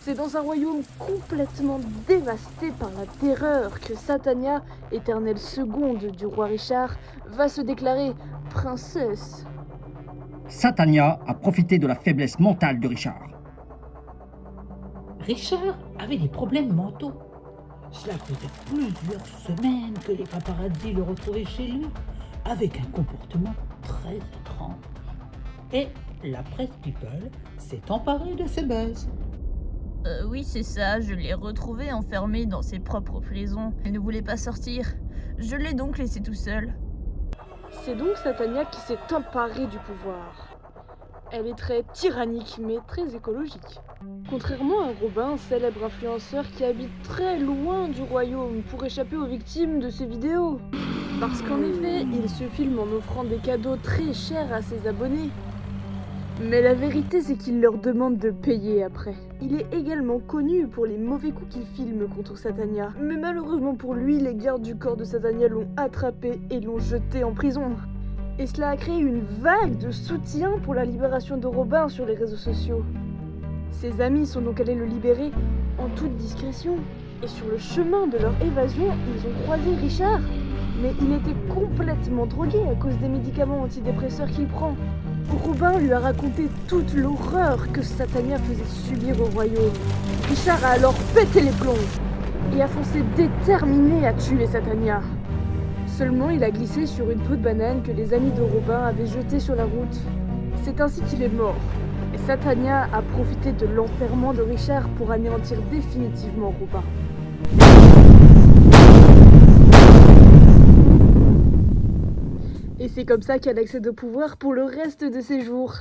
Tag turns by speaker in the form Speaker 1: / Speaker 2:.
Speaker 1: C'est dans un royaume complètement dévasté par la terreur que Satania, éternelle seconde du roi Richard, va se déclarer princesse.
Speaker 2: Satania a profité de la faiblesse mentale de Richard.
Speaker 3: Richard avait des problèmes mentaux. Cela faisait plusieurs semaines que les paparazzis le retrouvaient chez lui, avec un comportement très étrange. Et la presse People s'est emparée de ce buzz.
Speaker 4: Oui, c'est ça, je l'ai retrouvé enfermé dans ses propres prisons. Il ne voulait pas sortir. Je l'ai donc laissé tout seul.
Speaker 1: C'est donc Satania qui s'est emparée du pouvoir. Elle est très tyrannique mais très écologique. Contrairement à Robin, célèbre influenceur qui habite très loin du royaume pour échapper aux victimes de ses vidéos. Parce qu'en effet, il se filme en offrant des cadeaux très chers à ses abonnés. Mais la vérité, c'est qu'il leur demande de payer après. Il est également connu pour les mauvais coups qu'il filme contre Satania. Mais malheureusement pour lui, les gardes du corps de Satania l'ont attrapé et l'ont jeté en prison. Et cela a créé une vague de soutien pour la libération de Robin sur les réseaux sociaux. Ses amis sont donc allés le libérer en toute discrétion. Et sur le chemin de leur évasion, ils ont croisé Richard. Mais il était complètement drogué à cause des médicaments antidépresseurs qu'il prend. Robin lui a raconté toute l'horreur que Satania faisait subir au royaume. Richard a alors pété les plombs et a foncé déterminé à tuer Satania. Seulement, il a glissé sur une peau de banane que les amis de Robin avaient jetée sur la route. C'est ainsi qu'il est mort. Et Satania a profité de l'enterrement de Richard pour anéantir définitivement Robin. Et c'est comme ça qu'elle accède au pouvoir pour le reste de ses jours.